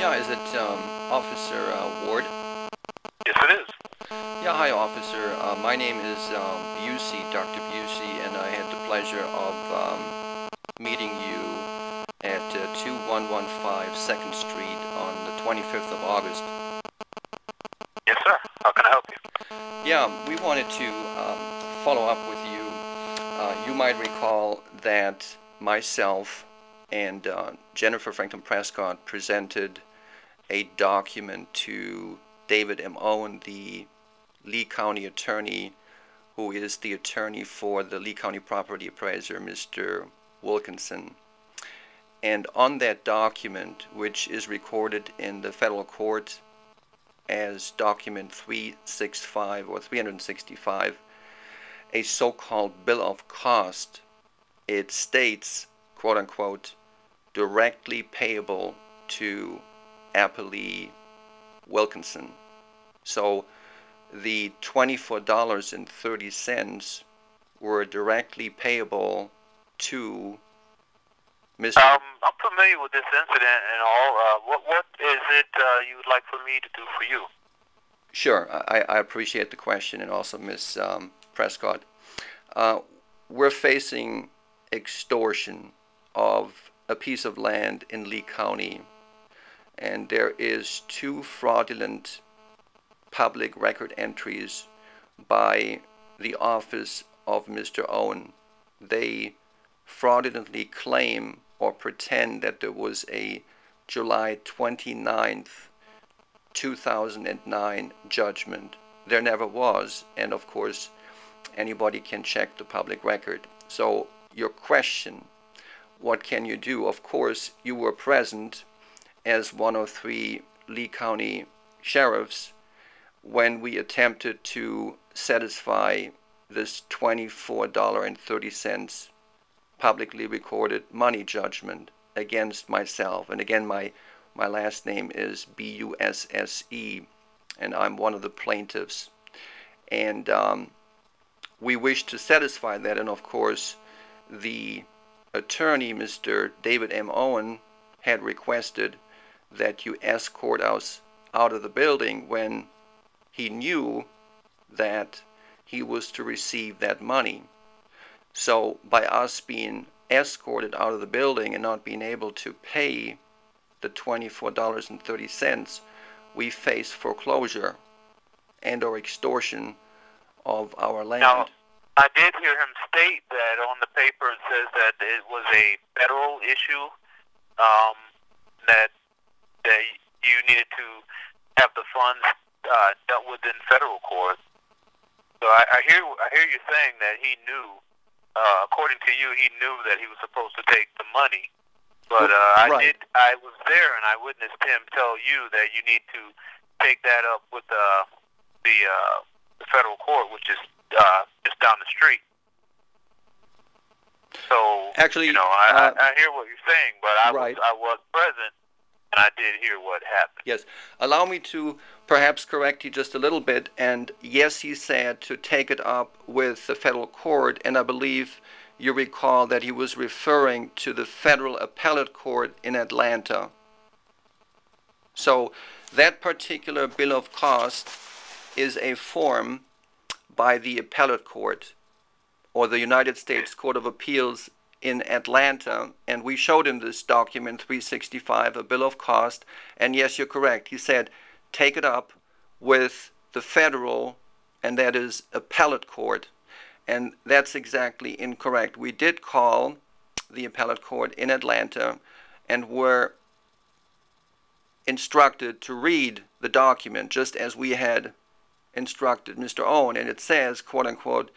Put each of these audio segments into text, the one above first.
Yeah, is it Officer Ward? Yes, it is. Yeah, hi, Officer. My name is Busey, Dr. Busey, and I had the pleasure of meeting you at 2115 2nd Street on the 25th of August. Yes, sir. How can I help you? Yeah, we wanted to follow up with you. You might recall that myself and Jennifer Franklin Prescott presented a document to David M. Owen, the Lee County attorney, who is the attorney for the Lee County property appraiser, Mr. Wilkinson. And on that document, which is recorded in the federal court as document 365 or 365, a so-called bill of cost, it states, quote unquote, directly payable to appellee Wilkinson. So the $24.30 were directly payable to Mr. I'm familiar with this incident and all. What is it you would like for me to do for you? Sure, I appreciate the question, and also Ms. Prescott. We're facing extortion of a piece of land in Lee County, and there is 2 fraudulent public record entries by the office of Mr. Owen. They fraudulently claim or pretend that there was a July 29th, 2009 judgment. There never was, and of course anybody can check the public record. So your question, what can you do? Of course, you were present as one of 3 Lee County sheriffs when we attempted to satisfy this $24.30 publicly recorded money judgment against myself. And again, my last name is Busse, and I'm one of the plaintiffs. And we wish to satisfy that, and of course the attorney, Mr. David M. Owen, had requested that you escort us out of the building when he knew that he was to receive that money. So by us being escorted out of the building and not being able to pay the $24.30, we face foreclosure and or extortion of our land. Now, I did hear him state that on the paper it says that it was a federal issue, that you needed to have the funds dealt with in federal court. So I hear you saying that he knew, according to you, he knew that he was supposed to take the money. But right. I was there and I witnessed him tell you that you need to take that up with the federal court, which is just down the street. So actually, you know, I hear what you're saying, but I was present and I did hear what happened. Yes. Allow me to perhaps correct you just a little bit. And yes, he said to take it up with the federal court, and I believe you recall that he was referring to the federal appellate court in Atlanta. So that particular bill of cost is a form by the appellate court or the United States Court of Appeals in Atlanta, and we showed him this document 365, a bill of cost, and yes, you're correct. He said take it up with the federal, and that is appellate court, and that's exactly incorrect. We did call the appellate court in Atlanta and were instructed to read the document just as we had instructed Mr. Owen, and it says, quote unquote,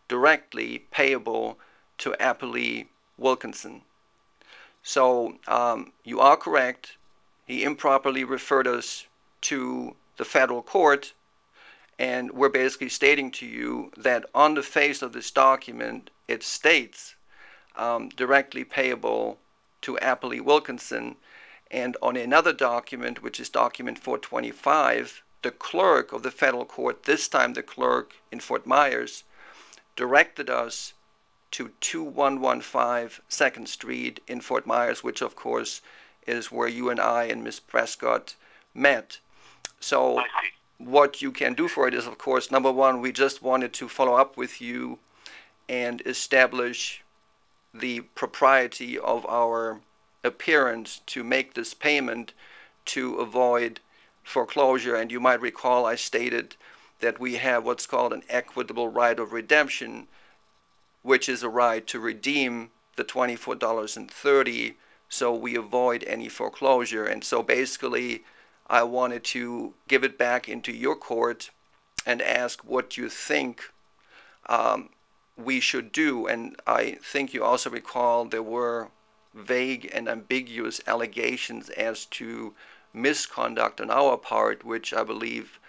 directly payable to appellee Wilkinson. So you are correct. He improperly referred us to the federal court, and we're basically stating to you that on the face of this document it states directly payable to appellee Wilkinson, and on another document, which is document 425, the clerk of the federal court, this time the clerk in Fort Myers, directed us to 2115 2nd Street in Fort Myers, which of course is where you and I and Miss Prescott met. So I see. what you can do for it is, of course, number one, we just wanted to follow up with you and establish the propriety of our appearance to make this payment to avoid foreclosure. And you might recall I stated that we have what's called an equitable right of redemption, which is a right to redeem the $24.30 so we avoid any foreclosure. And so basically I wanted to give it back into your court and ask what you think we should do. And I think you also recall there were vague and ambiguous allegations as to misconduct on our part, which I believe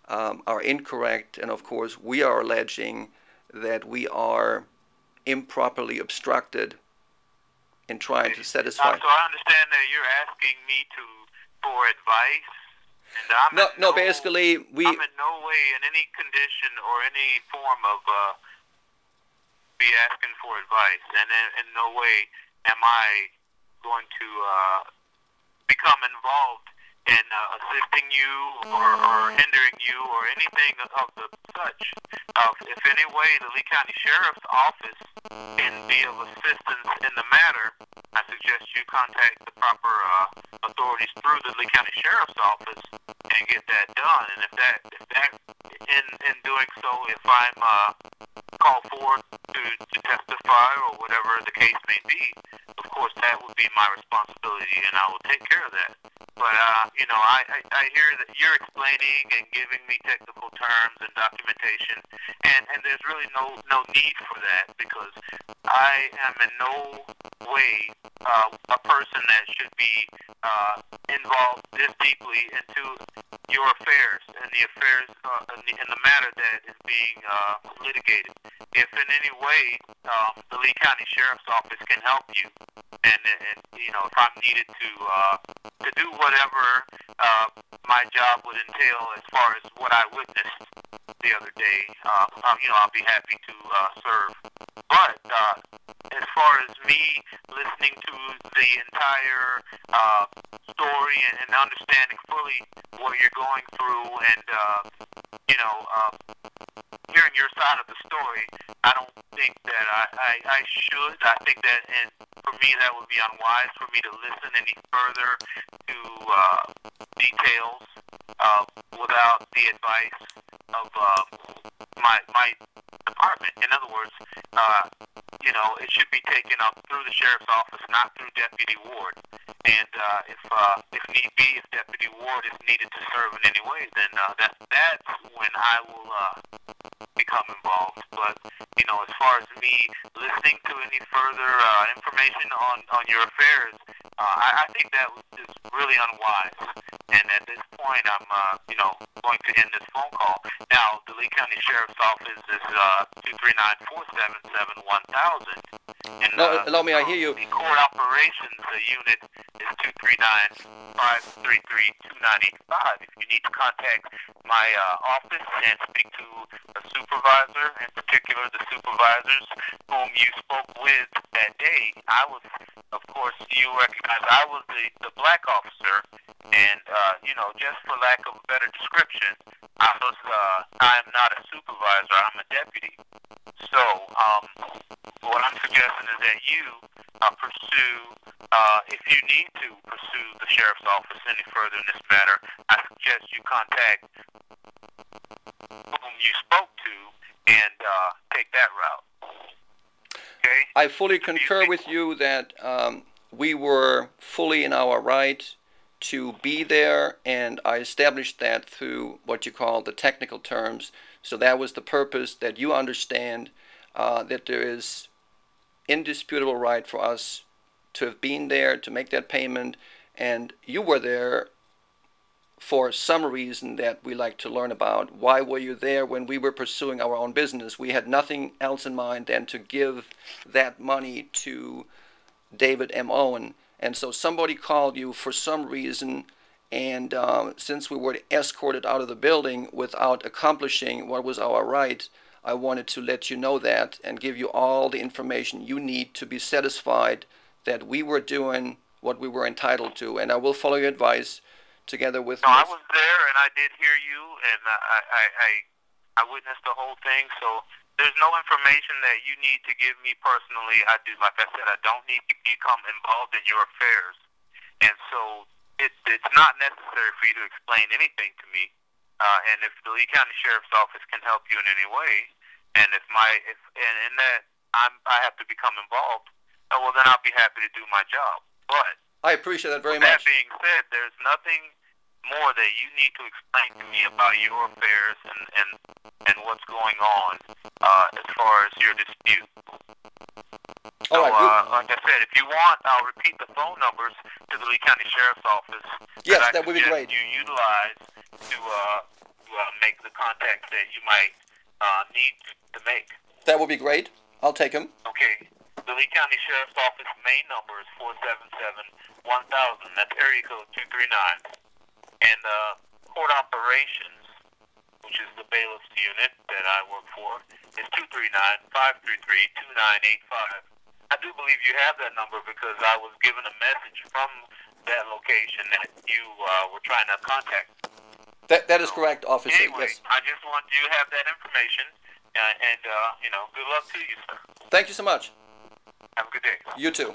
are incorrect. And of course, we are alleging that we are improperly obstructed in trying to satisfy. So I understand that you're asking me for advice, and basically I'm in no way in any condition or any form of be asking for advice, and in no way am I going to become involved in assisting you or hindering you or anything of the such. If any way the Lee County Sheriff's Office can be of assistance in the matter, I suggest you contact the proper authorities through the Lee County Sheriff's Office and get that done. And if that in doing so, if I'm called forward to testify or whatever the case may be, of course that would be my responsibility, and I will take care of that. But I hear that you're explaining and giving me technical terms and documentation, and there's really no need for that, because I am in no way a person that should be involved this deeply into your affairs and the affairs in the matter that is being litigated. If in any way the Lee County Sheriff's Office can help you, and if I'm needed to do whatever my job would entail as far as what I witnessed the other day, I'll be happy to serve. But as far as me listening to the entire story and understanding fully what you're going through, and hearing your side of the story, I don't think that I should. I think that, and for me, that would be unwise for me to listen any further to details without the advice of my department. In other words, it should be taken up through the sheriff's office, not through Deputy Ward. And if need be, if Deputy Ward is needed to serve in any way, then that's when I will become involved. But as far as me listening to any further information on your affairs, I think that is really unwise. And at this point, I'm going to end this phone call. Now, the Lee County Sheriff's Office is 239-477-1000. And allow me, I hear you. The court operations unit is 239-533-2985. If you need to contact my office and speak to a supervisor, in particular the supervisors whom you spoke with that day, I was, of course, you recognize I was the black officer, and just for lack of a better description, I am not a supervisor, I'm a deputy. So what I'm suggesting is that you pursue, if you need to pursue the sheriff's office any further in this matter, I suggest you contact whom you spoke to and take that route. Okay? I fully concur with you that we were fully in our right to be there, and I established that through what you call the technical terms. So that was the purpose, that you understand that there is indisputable right for us to have been there, to make that payment, and you were there for some reason that we like to learn about. Why were you there when we were pursuing our own business? We had nothing else in mind than to give that money to David M. Owen. And so somebody called you for some reason, and since we were escorted out of the building without accomplishing what was our right, I wanted to let you know that and give you all the information you need to be satisfied that we were doing what we were entitled to, and I will follow your advice together with. No, I was there, and I did hear you, and I witnessed the whole thing. So there's no information that you need to give me personally. I do, like I said, I don't need to become involved in your affairs, and so it's not necessary for you to explain anything to me. And if the Lee County Sheriff's Office can help you in any way, and if in that I have to become involved, well, then I'll be happy to do my job. But I appreciate that very that much. being said, there's nothing more that you need to explain to me about your affairs and what's going on as far as your dispute. So, All right, like I said, if you want, I'll repeat the phone numbers to the Lee County Sheriff's Office. Yes, that would be great. You utilize to make the contacts that you might need to make. That would be great. I'll take them. Okay. The Lee County Sheriff's Office main number is 477-1000. That's area code 239. And court operations, which is the bailiff's unit that I work for, is 239-533-2985. I do believe you have that number because I was given a message from that location that you were trying to contact. That is correct, officer. Anyway, Yes. I just want you to have that information, and good luck to you, sir. Thank you so much. Have a good day. You too.